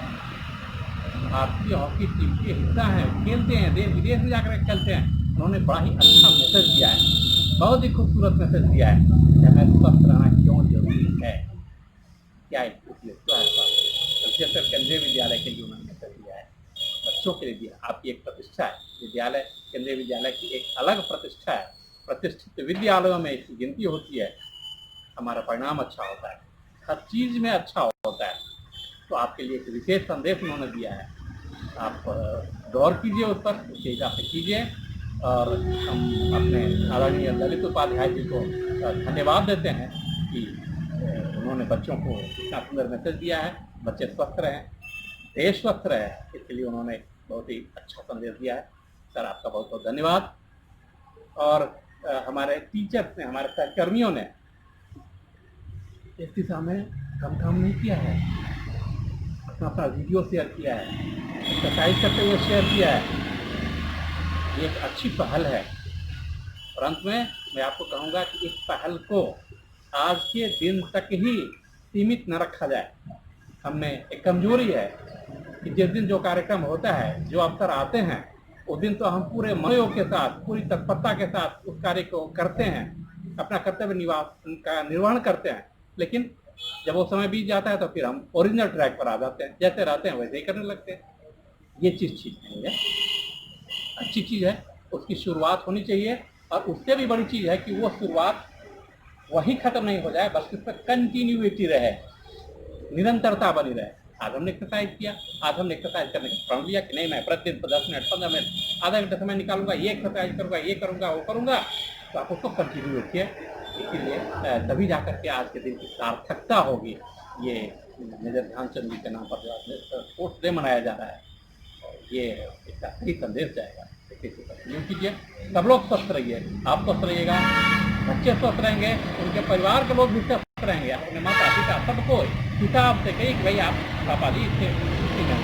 S10: भारतीय हॉकी टीम के हिस्सा हैं, खेलते हैं, देश विदेश में जाकर खेलते हैं। उन्होंने बड़ा ही अच्छा मैसेज दिया है, बहुत ही खूबसूरत मैसेज दिया है कि हमें स्वस्थ रहना क्यों जरूरी है, क्या इसलिए विशेषकर केंद्रीय विद्यालय के लिए उन्होंने मैसेज दिया है, बच्चों के लिए दिया। आपकी एक प्रतिष्ठा है, विद्यालय केंद्रीय विद्यालय की एक अलग प्रतिष्ठा है, प्रतिष्ठित विद्यालयों में इसकी गिनती होती है, हमारा परिणाम अच्छा होता है, हर चीज़ में अच्छा होता है। तो आपके लिए एक विशेष संदेश उन्होंने दिया है, आप गौर कीजिए उस पर, उसके हिसाब से कीजिए। और हम अपने आदरणीय ललित उपाध्याय जी को धन्यवाद देते हैं कि उन्होंने बच्चों को इतना सुंदर मैसेज दिया है, बच्चे स्वस्थ रहें, देश स्वस्थ रहे, इसके लिए उन्होंने बहुत ही अच्छा संदेश दिया है। सर आपका बहुत बहुत धन्यवाद। और हमारे टीचर्स ने, हमारे सहकर्मियों ने इस दिशा में कम काम नहीं किया है, अपना अपना वीडियो शेयर किया है, एक्सरसाइज करते हुए शेयर किया है, ये एक अच्छी पहल है। और अंत में मैं आपको कहूँगा कि इस पहल को आज के दिन तक ही सीमित न रखा जाए। हमें एक कमजोरी है कि जिस दिन जो कार्यक्रम होता है, जो अवसर आते हैं, उस दिन तो हम पूरे मनोयोग के साथ, पूरी तत्परता के साथ उस कार्य को करते हैं, अपना कर्तव्य का निर्वहन करते हैं, लेकिन जब वो समय बीत जाता है तो फिर हम ओरिजिनल ट्रैक पर आ जाते हैं, जैसे रहते हैं वैसे ही करने लगते हैं। ये चीज़ ठीक नहीं है, अच्छी चीज़ है, उसकी शुरुआत होनी चाहिए, और उससे भी बड़ी चीज़ है कि वो शुरुआत वहीं ख़त्म नहीं हो जाए, बल्कि उस पर कंटिन्यूटी रहे, निरंतरता बनी रहे। आज हमने एक्सरसाइज किया, आज हमने एक्सरसाइज करने का प्रण लिया कि नहीं मैं प्रतिदिन 10 मिनट 15 मिनट आधा घंटा समय निकालूंगा, ये एक्सरसाइज करूंगा, ये करूंगा, वो करूंगा, तो आप उसको कंटिन्यू रखिए। इसीलिए तभी जाकर के आज के दिन की सार्थकता होगी। ये मेजर ध्यानचंद जी के नाम पर जो स्पोर्ट्स डे मनाया जा रहा है, ये इसका सही संदेश जाएगा। कंटिन्यू कीजिए, सब लोग स्वस्थ रहिए, आप स्वस्थ रहिएगा, बच्चे स्वस्थ रहेंगे, उनके परिवार के लोग भी स्वस्थ रहेंगे, अपने माता पिता सबको हिसाब से कही कि भाई आप पापा जी इससे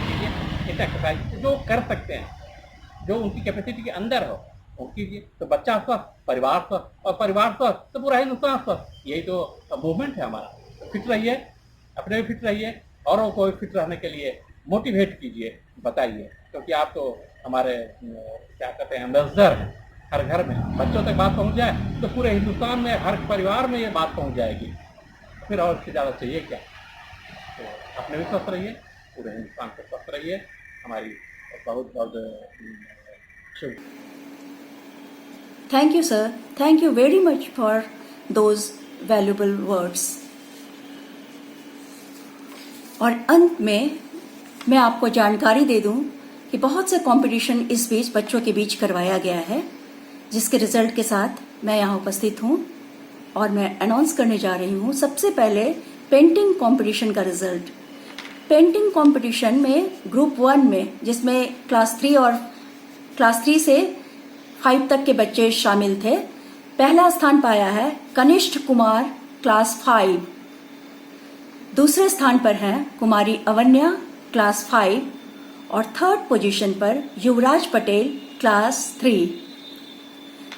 S10: कीजिए, इस एक्सरसाइज जो कर सकते हैं, जो उनकी कैपेसिटी के अंदर हो वो कीजिए, तो बच्चा स्वस्थ, परिवार स्वस्थ, और परिवार स्वस्थ तो पूरा हिंदुस्तान स्वस्थ। यही तो मूवमेंट है हमारा। फिट रहिए, अपने भी फिट रहिए, औरों को फिट रहने के लिए मोटिवेट कीजिए, बताइए, क्योंकि आप तो हमारे क्या कहते हैं एम्बेसडर हैं। हर घर में बच्चों तक बात पहुंच जाए तो पूरे हिंदुस्तान में, हर परिवार में ये बात पहुंच जाएगी, फिर और इससे ज़्यादा चाहिए क्या। तो अपने भी स्वस्थ रहिए, पूरे हिंदुस्तान को स्वस्थ रहिए। हमारी बहुत बहुत शुभ।
S1: Thank you, sir. Thank you very much for those valuable words. और अंत में मैं आपको जानकारी दे दूं कि बहुत से कंपटीशन इस बीच बच्चों के बीच करवाया गया है, जिसके रिजल्ट के साथ मैं यहाँ उपस्थित हूँ और मैं अनाउंस करने जा रही हूँ। सबसे पहले पेंटिंग कंपटीशन का रिजल्ट। पेंटिंग कंपटीशन में ग्रुप 1 में, जिसमें क्लास 3 से 5 तक के बच्चे शामिल थे, पहला स्थान पाया है कनिष्ठ कुमार क्लास 5। दूसरे स्थान पर हैं कुमारी अवन्या क्लास 5 और थर्ड पोजीशन पर युवराज पटेल क्लास 3।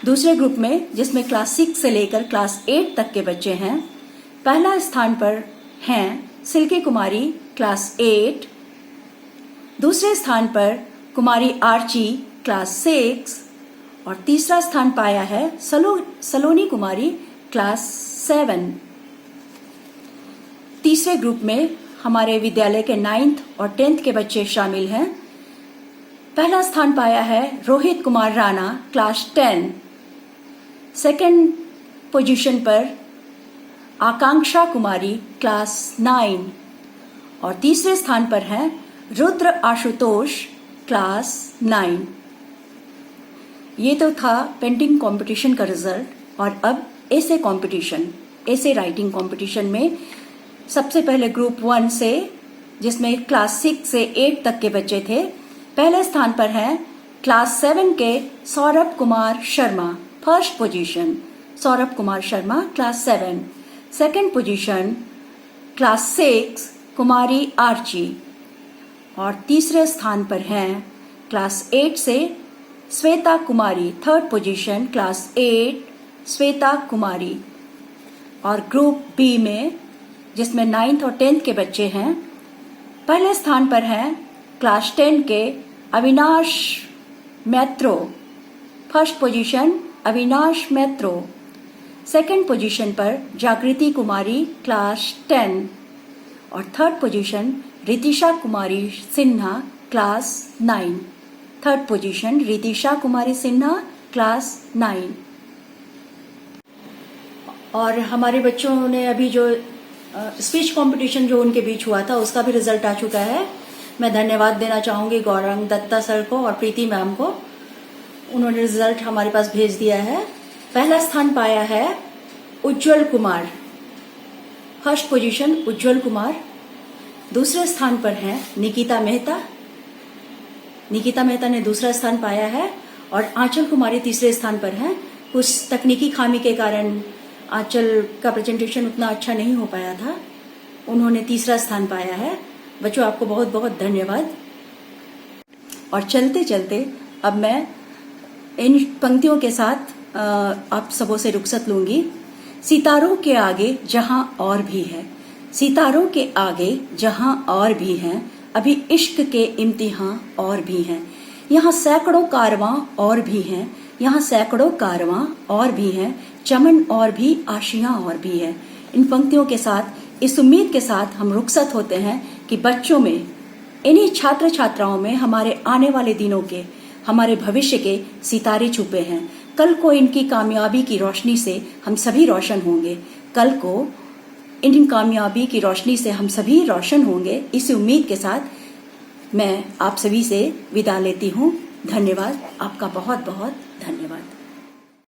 S1: दूसरे ग्रुप में, जिसमें क्लास 6 से लेकर क्लास 8 तक के बच्चे हैं, पहला स्थान पर हैं सिल्की कुमारी क्लास 8। दूसरे स्थान पर कुमारी आर्ची क्लास 6 और तीसरा स्थान पाया है सलोनी कुमारी क्लास 7। तीसरे ग्रुप में हमारे विद्यालय के 9th और 10th के बच्चे शामिल हैं। पहला स्थान पाया है Rohit Kumar Rana class 10। Second position पर आकांक्षा कुमारी क्लास 9 और तीसरे स्थान पर हैं रुद्र आशुतोष क्लास 9। ये तो था पेंटिंग कंपटीशन का रिजल्ट। और अब ऐसे राइटिंग कंपटीशन में सबसे पहले ग्रुप 1 से, जिसमें क्लास 6 से 8 तक के बच्चे थे, पहले स्थान पर हैं क्लास 7 के Saurabh Kumar Sharma, first position Saurabh Kumar Sharma class 7। Second position class 6 कुमारी आर्ची और तीसरे स्थान पर हैं क्लास 8 से श्वेता कुमारी, थर्ड पोजीशन क्लास 8 श्वेता कुमारी। और ग्रुप बी में, जिसमें 9th और 10th के बच्चे हैं, पहले स्थान पर हैं क्लास 10 के Avinash Maitra, first position Avinash Maitra. Second position पर जागृति कुमारी क्लास 10 और third position Ritisha Kumari Sinha class 9। Third position Ritisha Kumari Sinha class 9। और हमारे बच्चों ने अभी जो स्पीच कंपटीशन जो उनके बीच हुआ था, उसका भी रिजल्ट आ चुका है। मैं धन्यवाद देना चाहूंगी गौरंग दत्ता सर को और प्रीति मैम को। उन्होंने रिजल्ट हमारे पास भेज दिया है। पहला स्थान पाया है उज्जवल कुमार, फर्स्ट पोजीशन उज्जवल कुमार। दूसरे स्थान पर हैं निकिता मेहता। निकिता मेहता ने दूसरा स्थान पाया है और आंचल कुमारी तीसरे स्थान पर हैं। कुछ तकनीकी खामी के कारण आंचल का प्रेजेंटेशन उतना अच्छा नहीं हो पाया था, उन्होंने तीसरा स्थान पाया है। बच्चों, आपको बहुत बहुत धन्यवाद। और चलते चलते अब मैं इन पंक्तियों के साथ आप सबों से रुखसत लूंगी। सितारों के आगे जहां और भी है, सितारों के आगे जहां और भी हैं, अभी इश्क के इम्तिहान और भी हैं। यहाँ सैकड़ों कारवां और भी हैं, यहाँ सैकड़ों कारवां और भी हैं, चमन और भी, आशियां और भी है। इन पंक्तियों के साथ, इस उम्मीद के साथ हम रुखसत होते हैं कि बच्चों में, इन्हीं छात्र छात्राओं में हमारे आने वाले दिनों के, हमारे भविष्य के सितारे छुपे हैं। कल को इनकी कामयाबी की रोशनी से हम सभी रोशन होंगे। कल को इन कामयाबी की रोशनी से हम सभी रोशन होंगे। इस उम्मीद के साथ मैं आप सभी से विदा लेती हूँ। धन्यवाद, आपका बहुत बहुत धन्यवाद।